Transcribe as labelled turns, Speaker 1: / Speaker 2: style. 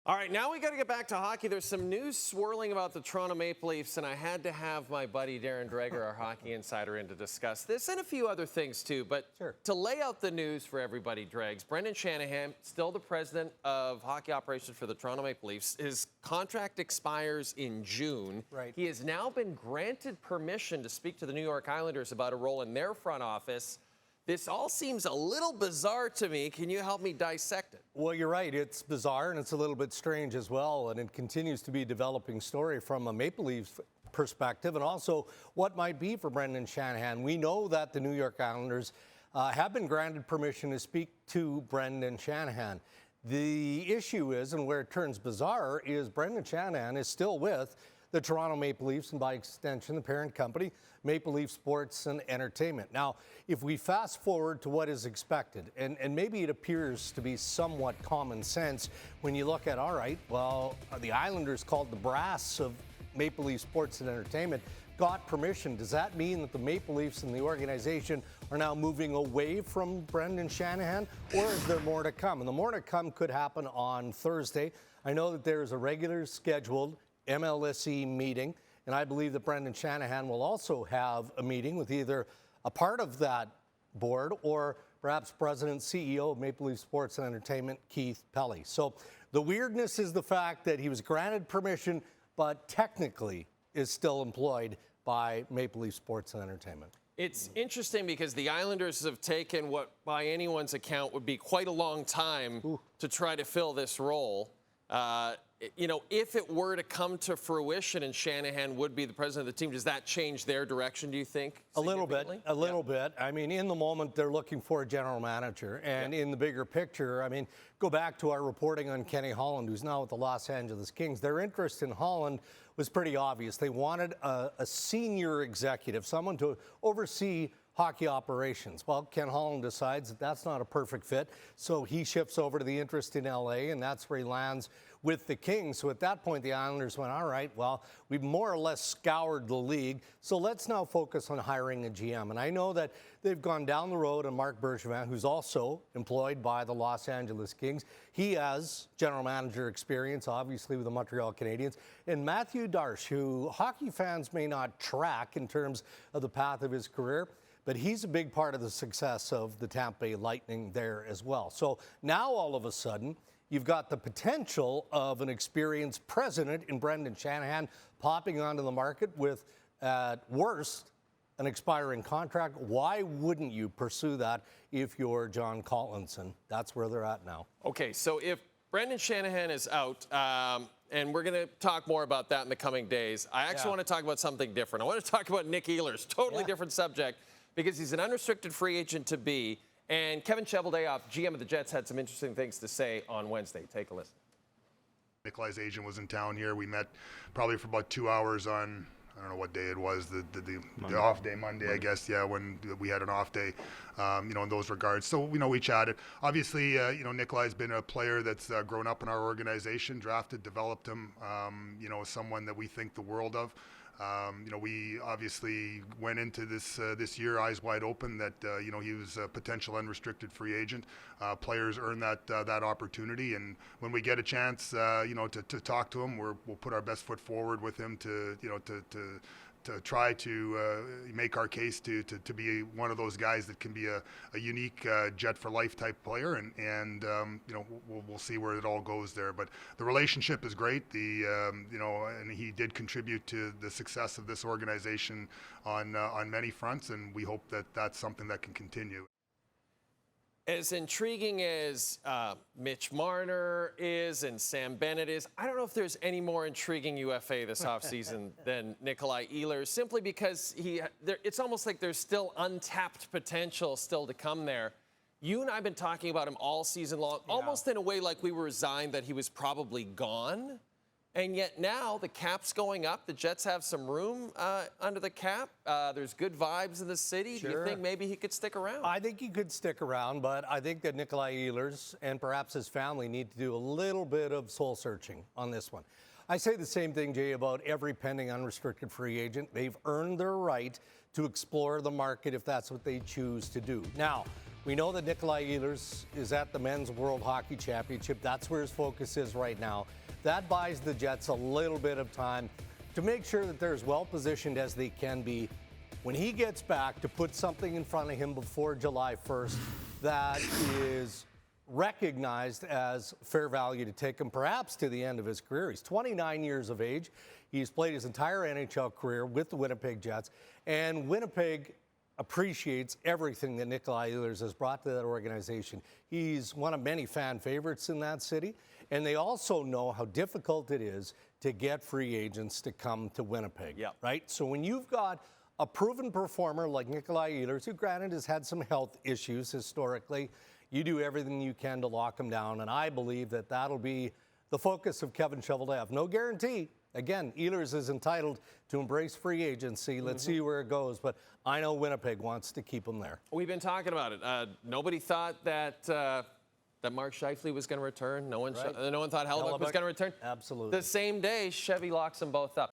Speaker 1: All right, now we got to get back to hockey. There's some news swirling about the Toronto Maple Leafs, and I had to have my buddy Darren Dreger, our hockey insider, in to discuss this and a few other things too. But to lay out the news for everybody, Dregs, Brendan Shanahan, still the president of hockey operations for the Toronto Maple Leafs. His contract expires in June.
Speaker 2: Right.
Speaker 1: He has now been granted permission to speak to the New York Islanders about a role in their front office. This all seems a little bizarre to me. Can you help me dissect it?
Speaker 2: Well, you're right. It's bizarre and it's a little bit strange as well. And it continues to be a developing story from a Maple Leafs perspective and also what might be for Brendan Shanahan. We know that the New York Islanders have been granted permission to speak to Brendan Shanahan. The issue is, and where it turns bizarre, is Brendan Shanahan is still with the Toronto Maple Leafs and by extension the parent company, Maple Leaf Sports and Entertainment. Now, if we fast forward to what is expected, and maybe it appears to be somewhat common sense when you look at, all right, well, the Islanders, called the brass of Maple Leaf Sports and Entertainment, got permission. Does that mean that the Maple Leafs and the organization are now moving away from Brendan Shanahan, or is there more to come? And the more to come could happen on Thursday. I know that there is a regular scheduled MLSE meeting, and I believe that Brendan Shanahan will also have a meeting with either a part of that board or perhaps President CEO of Maple Leaf Sports and Entertainment, Keith Pelley. So the weirdness is the fact that he was granted permission, but technically is still employed by Maple Leaf Sports and Entertainment.
Speaker 1: It's interesting because the Islanders have taken what, by anyone's account, would be quite a long time to try to fill this role. You know, if it were to come to fruition and Shanahan would be the president of the team, does that change their direction, do you think?
Speaker 2: A little bit. I mean, in the moment, they're looking for a general manager. And in the bigger picture, I mean, go back to our reporting on Kenny Holland, who's now with the Los Angeles Kings. Their interest in Holland was pretty obvious. They wanted a senior executive, someone to oversee hockey operations. Well, Ken Holland decides that that's not a perfect fit, so he shifts over to the interest in LA, and that's where he lands with the Kings. So at that point, the Islanders went, all right, well, we've more or less scoured the league, so let's now focus on hiring a GM. And I know that they've gone down the road on Marc Bergevin, who's also employed by the Los Angeles Kings. He has general manager experience, obviously, with the Montreal Canadiens. And Matthew Darche, who hockey fans may not track in terms of the path of his career, but he's a big part of the success of the Tampa Bay Lightning there as well. So now all of a sudden, you've got the potential of an experienced president in Brendan Shanahan popping onto the market with, at worst, an expiring contract. Why wouldn't you pursue that if you're John Collinson? That's where they're at now.
Speaker 1: Okay, so if Brendan Shanahan is out, and we're going to talk more about that in the coming days, I actually want to talk about something different. I want to talk about Nick Ehlers, totally different subject, because he's an unrestricted free agent to be. And Kevin Cheveldayoff, GM of the Jets, had some interesting things to say on Wednesday. Take a listen.
Speaker 3: Nikolaj's agent was in town here. We met probably for about 2 hours on, I don't know what day it was, the off day, Monday, I guess, when we had an off day, in those regards. So, we chatted. Obviously, Nikolaj's been a player that's grown up in our organization, drafted, developed him, someone that we think the world of. We obviously went into this year eyes wide open that he was a potential unrestricted free agent. Players earn that opportunity, and when we get a chance, to talk to him, we'll put our best foot forward with him to try to make our case to be one of those guys that can be a unique Jet for life type player, and we'll see where it all goes there. But the relationship is great. And he did contribute to the success of this organization on many fronts, and we hope that that's something that can continue.
Speaker 1: As intriguing as Mitch Marner is and Sam Bennett is, I don't know if there's any more intriguing UFA this offseason than Nikolai Ehlers, simply because it's almost like there's still untapped potential still to come there. You and I have been talking about him all season long, almost in a way like we were resigned that he was probably gone. And yet now the cap's going up. The Jets have some room under the cap. There's good vibes in the city.
Speaker 2: Sure.
Speaker 1: Do you think maybe he could stick around?
Speaker 2: I think he could stick around, but I think that Nikolaj Ehlers and perhaps his family need to do a little bit of soul searching on this one. I say the same thing, Jay, about every pending unrestricted free agent. They've earned their right to explore the market if that's what they choose to do. Now, We know that Nikolaj Ehlers is at the Men's World Hockey Championship. That's where his focus is right now. That buys the Jets a little bit of time to make sure that they're as well positioned as they can be when he gets back, to put something in front of him before July 1st that is recognized as fair value to take him perhaps to the end of his career. He's 29 years of age. He's played his entire NHL career with the Winnipeg Jets, and Winnipeg appreciates everything that Nikolaj Ehlers has brought to that organization. He's one of many fan favorites in that city, and they also know how difficult it is to get free agents to come to Winnipeg, right? So when you've got a proven performer like Nikolaj Ehlers, who granted has had some health issues historically, you do everything you can to lock him down, and I believe that that'll be the focus of Kevin Cheveldayoff. No guarantee. Again, Ehlers is entitled to embrace free agency. Let's see where it goes, but I know Winnipeg wants to keep him there.
Speaker 1: We've been talking about it. Nobody thought that Mark Scheifele was going to return. No one thought Hellebuyck was going to return.
Speaker 2: Absolutely.
Speaker 1: The same day, Chevy locks them both up.